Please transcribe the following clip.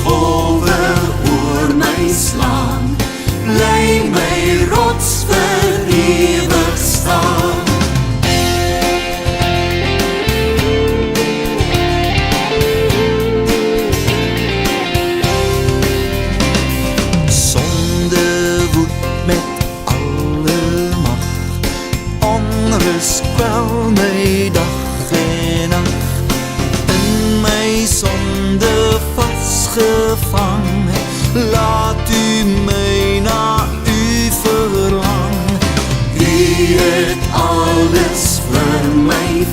golwe oor my slaan, bly my rots vir ewig staan. Sonde woed met alle mag, onrus kwel my dag en nacht, in my sonde vasgevang, laat u my na u verlang. U het alles vir my